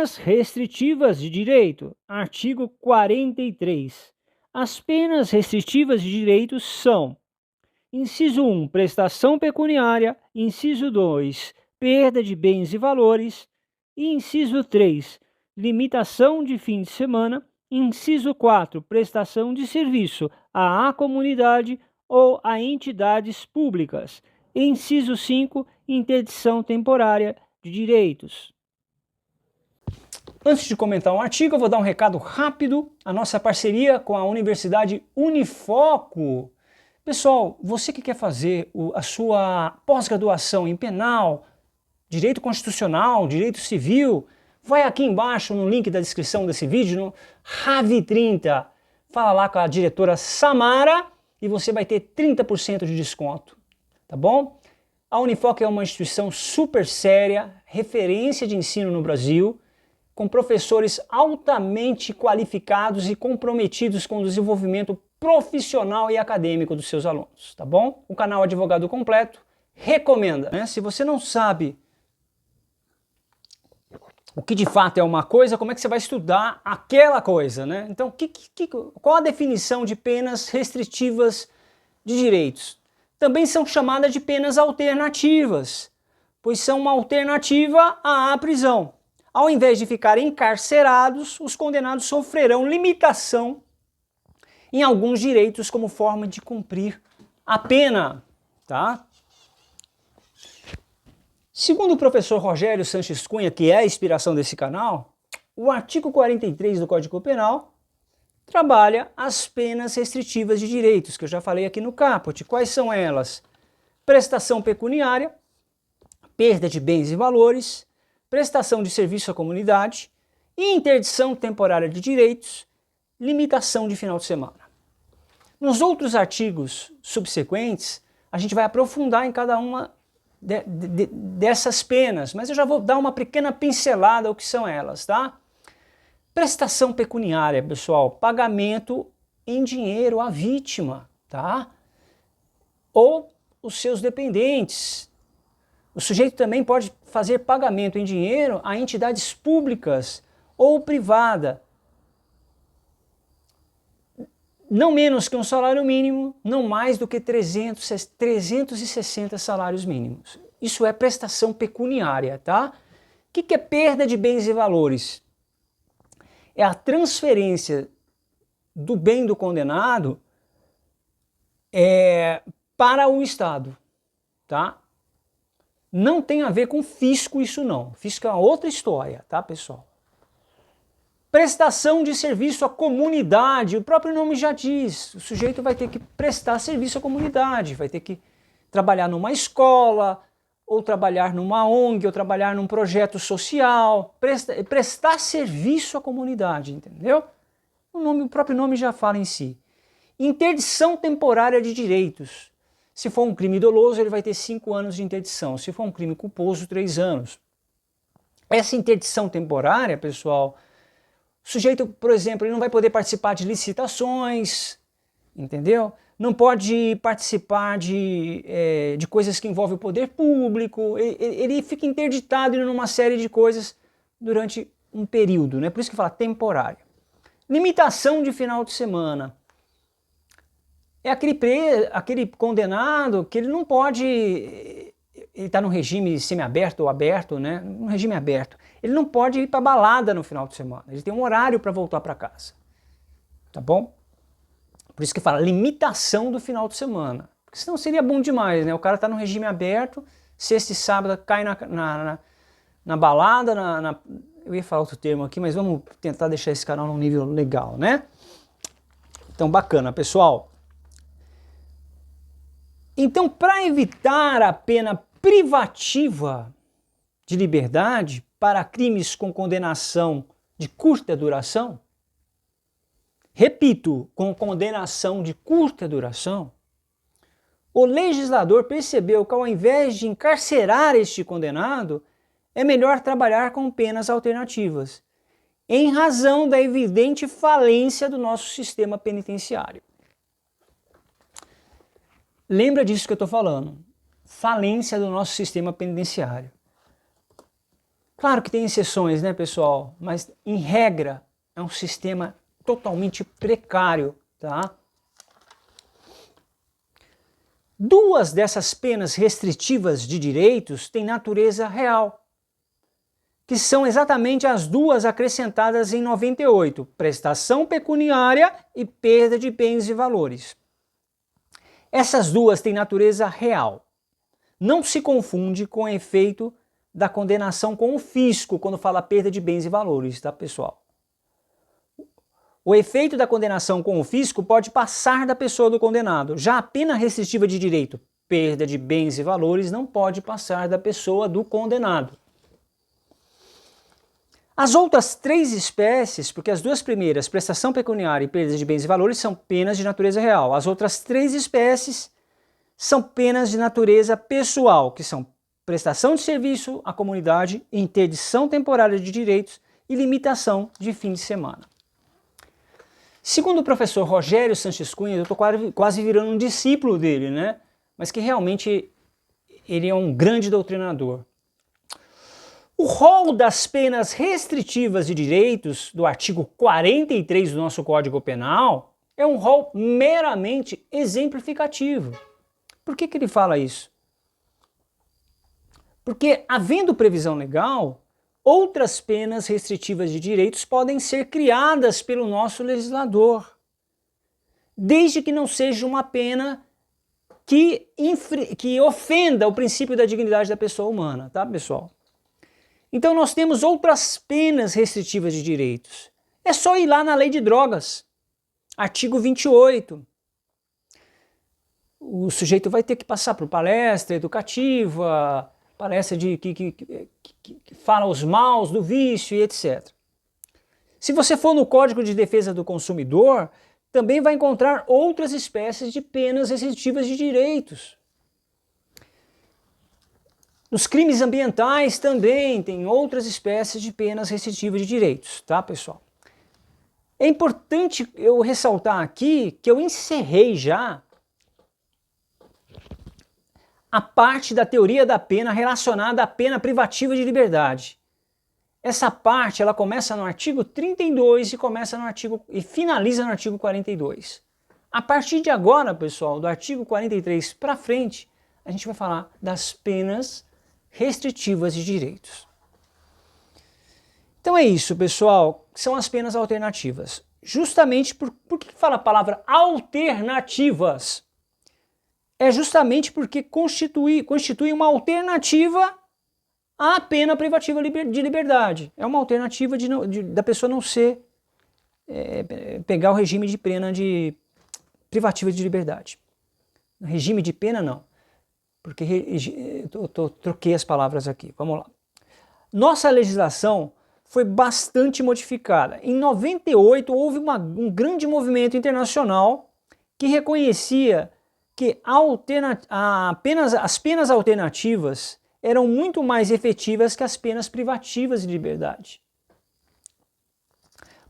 Penas restritivas de direito. Artigo 43. As penas restritivas de direito são: inciso 1, prestação pecuniária; inciso 2, perda de bens e valores; e inciso 3, limitação de fim de semana; inciso 4, prestação de serviço à comunidade ou a entidades públicas; e inciso 5, interdição temporária de direitos. Antes de comentar um artigo, eu vou dar um recado rápido. A nossa parceria com a Universidade Unifoco. Pessoal, você que quer fazer a sua pós-graduação em penal, direito constitucional, direito civil, vai aqui embaixo no link da descrição desse vídeo, no RAV30. Fala lá com a diretora Samara e você vai ter 30% de desconto, tá bom? A Unifoco é uma instituição super séria, referência de ensino no Brasil, com professores altamente qualificados e comprometidos com o desenvolvimento profissional e acadêmico dos seus alunos, tá bom? O canal Advogado Completo recomenda, né? Se você não sabe o que de fato é uma coisa, como é que você vai estudar aquela coisa, né? Então, qual a definição de penas restritivas de direitos? Também são chamadas de penas alternativas, pois são uma alternativa à prisão. Ao invés de ficarem encarcerados, os condenados sofrerão limitação em alguns direitos como forma de cumprir a pena, tá? Segundo o professor Rogério Sanches Cunha, que é a inspiração desse canal, o artigo 43 do Código Penal trabalha as penas restritivas de direitos, que eu já falei aqui no caput. Quais são elas? Prestação pecuniária, perda de bens e valores, prestação de serviço à comunidade, interdição temporária de direitos, limitação de final de semana. Nos outros artigos subsequentes, a gente vai aprofundar em cada uma dessas penas, mas eu já vou dar uma pequena pincelada ao que são elas, tá? Prestação pecuniária, pessoal, pagamento em dinheiro à vítima, tá? Ou os seus dependentes. O sujeito também pode fazer pagamento em dinheiro a entidades públicas ou privada. Não menos que um salário mínimo, não mais do que 360 salários mínimos. Isso é prestação pecuniária, tá? O que é perda de bens e valores? É a transferência do bem do condenado para o Estado, tá? Não tem a ver com fisco isso não. Fisco é uma outra história, tá, pessoal? Prestação de serviço à comunidade, o próprio nome já diz, o sujeito vai ter que prestar serviço à comunidade, vai ter que trabalhar numa escola, ou trabalhar numa ONG, ou trabalhar num projeto social, prestar serviço à comunidade, entendeu? O próprio nome já fala em si. Interdição temporária de direitos. Se for um crime doloso, ele vai ter 5 anos de interdição. Se for um crime culposo, 3 anos. Essa interdição temporária, pessoal, o sujeito, por exemplo, ele não vai poder participar de licitações, entendeu? Não pode participar de coisas que envolvem o poder público, ele fica interditado em uma série de coisas durante um período, né? Por isso que fala temporária. Limitação de final de semana. É aquele condenado que ele não pode, ele está no regime semiaberto ou aberto, né? No regime aberto. Ele não pode ir para balada no final de semana, ele tem um horário para voltar para casa, tá bom? Por isso que fala limitação do final de semana, porque senão seria bom demais, né? O cara está no regime aberto, sexta e sábado cai na balada, eu ia falar outro termo aqui, mas vamos tentar deixar esse canal num nível legal, né? Então bacana, pessoal. Então, para evitar a pena privativa de liberdade para crimes com condenação de curta duração, repito, com condenação de curta duração, o legislador percebeu que ao invés de encarcerar este condenado, é melhor trabalhar com penas alternativas, em razão da evidente falência do nosso sistema penitenciário. Lembra disso que eu estou falando, falência do nosso sistema penitenciário. Claro que tem exceções, né, pessoal? Mas, em regra, é um sistema totalmente precário, tá? Duas dessas penas restritivas de direitos têm natureza real, que são exatamente as duas acrescentadas em 98, prestação pecuniária e perda de bens e valores. Essas duas têm natureza real. Não se confunde com o efeito da condenação com o fisco quando fala perda de bens e valores, tá, pessoal? O efeito da condenação com o fisco pode passar da pessoa do condenado. Já a pena restritiva de direito, perda de bens e valores, não pode passar da pessoa do condenado. As outras três espécies, porque as duas primeiras, prestação pecuniária e perda de bens e valores, são penas de natureza real. As outras três espécies são penas de natureza pessoal, que são prestação de serviço à comunidade, interdição temporária de direitos e limitação de fim de semana. Segundo o professor Rogério Sanches Cunha, eu estou quase virando um discípulo dele, né? Mas que realmente ele é um grande doutrinador. O rol das penas restritivas de direitos do artigo 43 do nosso Código Penal é um rol meramente exemplificativo. Por que ele fala isso? Porque, havendo previsão legal, outras penas restritivas de direitos podem ser criadas pelo nosso legislador, desde que não seja uma pena que ofenda o princípio da dignidade da pessoa humana, tá, pessoal? Então nós temos outras penas restritivas de direitos. É só ir lá na Lei de Drogas, artigo 28. O sujeito vai ter que passar por palestra educativa, palestra que fala os maus do vício e etc. Se você for no Código de Defesa do Consumidor, também vai encontrar outras espécies de penas restritivas de direitos. Nos crimes ambientais também tem outras espécies de penas restritivas de direitos, tá, pessoal? É importante eu ressaltar aqui que eu encerrei já a parte da teoria da pena relacionada à pena privativa de liberdade. Essa parte ela começa no artigo 32 e finaliza no artigo 42. A partir de agora, pessoal, do artigo 43 para frente, a gente vai falar das penas restritivas de direitos. Então é isso, pessoal, são as penas alternativas. Justamente por que fala a palavra alternativas? É justamente porque constitui uma alternativa à pena privativa de liberdade. É uma alternativa da pessoa não ser, pegar o regime de pena privativa de liberdade. Regime de pena não, porque troquei as palavras aqui. Vamos lá. Nossa legislação foi bastante modificada. Em 98 houve um grande movimento internacional que reconhecia que as penas alternativas eram muito mais efetivas que as penas privativas de liberdade.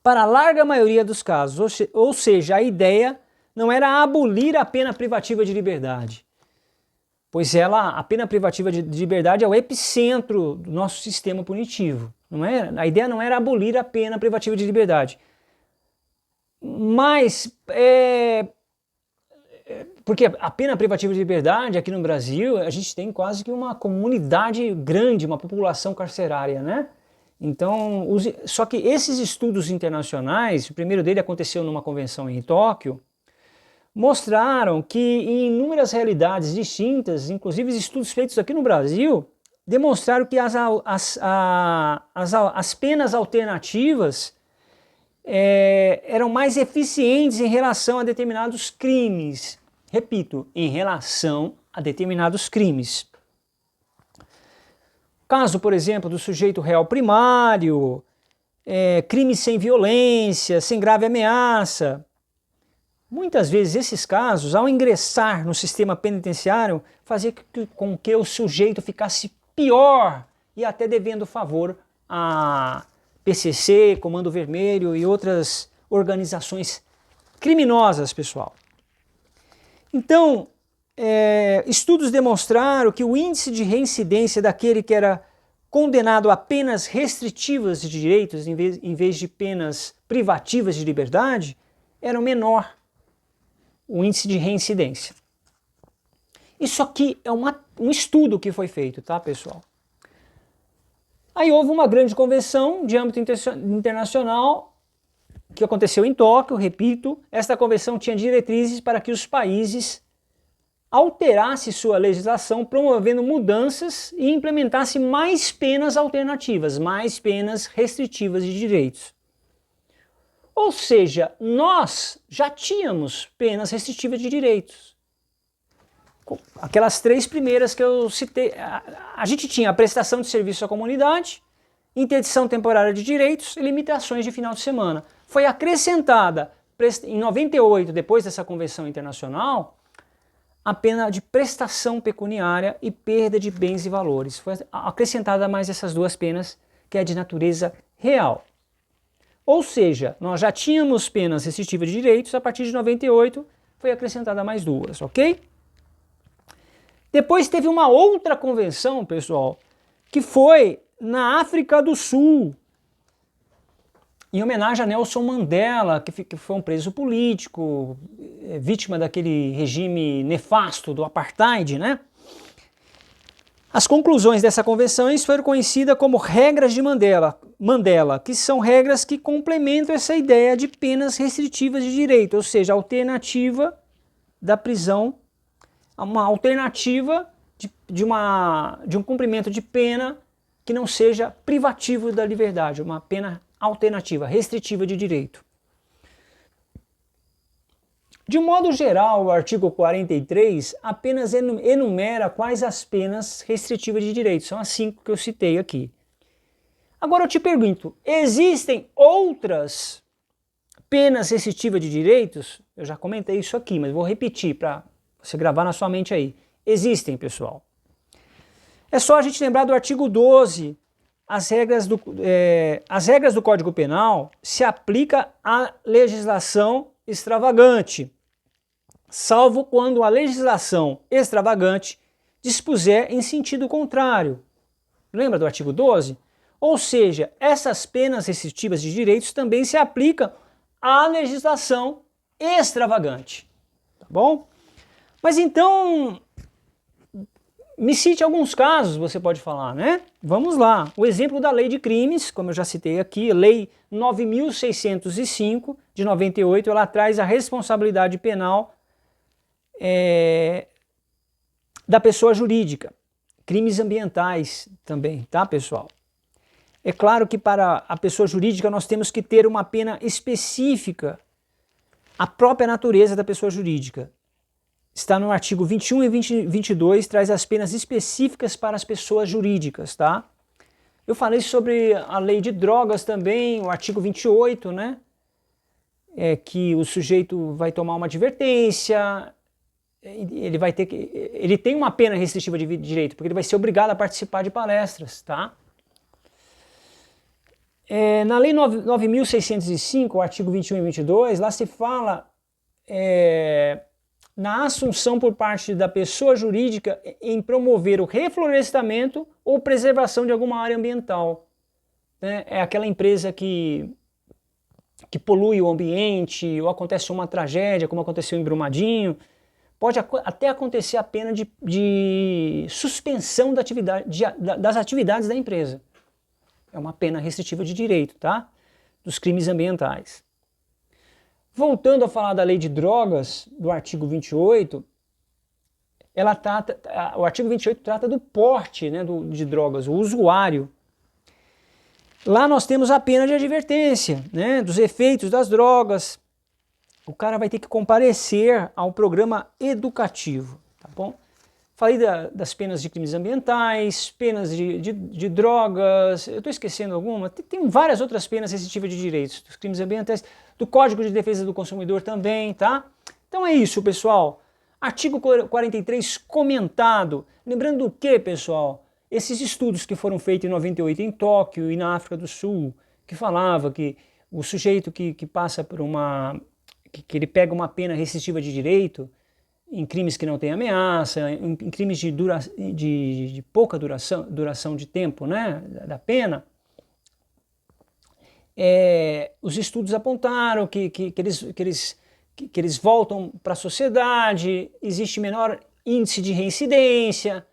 Para a larga maioria dos casos, ou seja, a ideia não era abolir a pena privativa de liberdade, pois a pena privativa de liberdade é o epicentro do nosso sistema punitivo. Não é? A ideia não era abolir a pena privativa de liberdade, mas porque a pena privativa de liberdade aqui no Brasil, a gente tem quase que uma comunidade grande, uma população carcerária, né? Então, só que esses estudos internacionais, o primeiro dele aconteceu numa convenção em Tóquio, mostraram que em inúmeras realidades distintas, inclusive estudos feitos aqui no Brasil, demonstraram que as penas alternativas eram mais eficientes em relação a determinados crimes. Repito, em relação a determinados crimes. Caso, por exemplo, do sujeito réu primário, crimes sem violência, sem grave ameaça. Muitas vezes esses casos, ao ingressar no sistema penitenciário, fazia com que o sujeito ficasse pior e até devendo favor a PCC, Comando Vermelho e outras organizações criminosas, pessoal. Então, estudos demonstraram que o índice de reincidência daquele que era condenado a penas restritivas de direitos em vez de penas privativas de liberdade, era menor o índice de reincidência. Isso aqui é um estudo que foi feito, tá, pessoal? Aí houve uma grande convenção de âmbito internacional que aconteceu em Tóquio, repito. Esta convenção tinha diretrizes para que os países alterassem sua legislação, promovendo mudanças e implementassem mais penas alternativas, mais penas restritivas de direitos. Ou seja, nós já tínhamos penas restritivas de direitos. Aquelas três primeiras que eu citei, a gente tinha a prestação de serviço à comunidade, interdição temporária de direitos e limitações de final de semana. Foi acrescentada em 98, depois dessa convenção internacional, a pena de prestação pecuniária e perda de bens e valores. Foi acrescentada mais essas duas penas, que é de natureza real. Ou seja, nós já tínhamos penas restritivas de direitos, a partir de 98 foi acrescentada mais duas, ok? Depois teve uma outra convenção, pessoal, que foi na África do Sul, em homenagem a Nelson Mandela, que foi um preso político, vítima daquele regime nefasto do apartheid, né? As conclusões dessa convenção foram conhecidas como regras de Mandela, que são regras que complementam essa ideia de penas restritivas de direito, ou seja, alternativa da prisão, uma alternativa de um cumprimento de pena que não seja privativo da liberdade, uma pena alternativa, restritiva de direito. De um modo geral, o artigo 43 apenas enumera quais as penas restritivas de direito, são as 5 que eu citei aqui. Agora eu te pergunto, existem outras penas restritivas de direitos? Eu já comentei isso aqui, mas vou repetir para você gravar na sua mente aí. Existem, pessoal. É só a gente lembrar do artigo 12. As regras do Código Penal se aplicam à legislação extravagante, salvo quando a legislação extravagante dispuser em sentido contrário. Lembra do artigo 12? Ou seja, essas penas restritivas de direitos também se aplicam à legislação extravagante. Tá bom? Mas então, me cite alguns casos, você pode falar, né? Vamos lá. O exemplo da Lei de Crimes, como eu já citei aqui, Lei 9.605 de 98, ela traz a responsabilidade penal da pessoa jurídica. Crimes ambientais também, tá, pessoal? É claro que para a pessoa jurídica nós temos que ter uma pena específica, a própria natureza da pessoa jurídica. Está no artigo 21 e 22, traz as penas específicas para as pessoas jurídicas, tá? Eu falei sobre a lei de drogas também, o artigo 28, né? Que o sujeito vai tomar uma advertência, ele tem uma pena restritiva de direito, porque ele vai ser obrigado a participar de palestras, tá? Na lei 9.605, o artigo 21 e 22, lá se fala na assunção por parte da pessoa jurídica em promover o reflorestamento ou preservação de alguma área ambiental. Né? É aquela empresa que polui o ambiente, ou acontece uma tragédia, como aconteceu em Brumadinho, pode até acontecer a pena de suspensão das atividades da empresa. É uma pena restritiva de direito, tá? Dos crimes ambientais. Voltando a falar da lei de drogas, do artigo 28, o artigo 28 trata do porte, né, de drogas, o usuário. Lá nós temos a pena de advertência, né, dos efeitos das drogas. O cara vai ter que comparecer ao programa educativo, tá bom? Falei das penas de crimes ambientais, penas de drogas, eu estou esquecendo alguma, tem várias outras penas restritivas de direitos, dos crimes ambientais, do Código de Defesa do Consumidor também, tá? Então é isso, pessoal. Artigo 43 comentado. Lembrando o que, pessoal? Esses estudos que foram feitos em 98 em Tóquio e na África do Sul, que falava que o sujeito que passa por que ele pega uma pena restritiva de direito, em crimes que não têm ameaça, em crimes de pouca duração de tempo, né, da pena, os estudos apontaram que eles voltam para a sociedade, existe menor índice de reincidência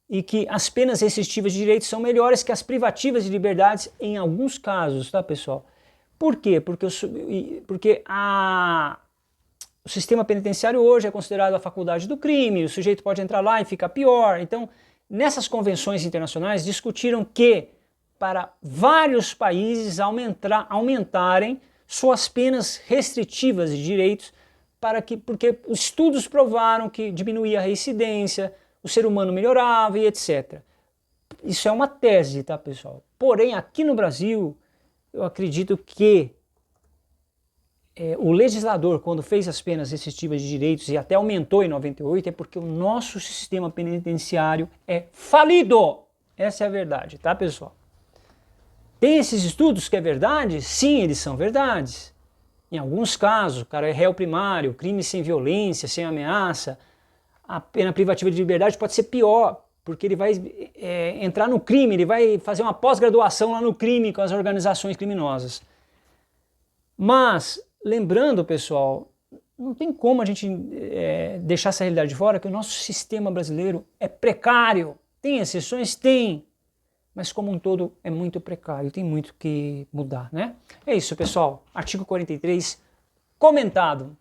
e que as penas restritivas de direitos são melhores que as privativas de liberdades em alguns casos, tá, pessoal? Por quê? Porque o sistema penitenciário hoje é considerado a faculdade do crime, o sujeito pode entrar lá e ficar pior. Então, nessas convenções internacionais discutiram que para vários países aumentarem suas penas restritivas de direitos, porque os estudos provaram que diminuía a reincidência, o ser humano melhorava e etc. Isso é uma tese, tá, pessoal? Porém, aqui no Brasil, eu acredito que o legislador, quando fez as penas restritivas de direitos e até aumentou em 98, é porque o nosso sistema penitenciário é falido. Essa é a verdade, tá, pessoal? Tem esses estudos que é verdade? Sim, eles são verdades. Em alguns casos, o cara é réu primário, crime sem violência, sem ameaça, a pena privativa de liberdade pode ser pior, porque ele vai entrar no crime, ele vai fazer uma pós-graduação lá no crime com as organizações criminosas. Mas, lembrando, pessoal, não tem como a gente deixar essa realidade de fora, que o nosso sistema brasileiro é precário. Tem exceções? Tem. Mas como um todo é muito precário, tem muito que mudar, né? É isso, pessoal. Artigo 43 comentado.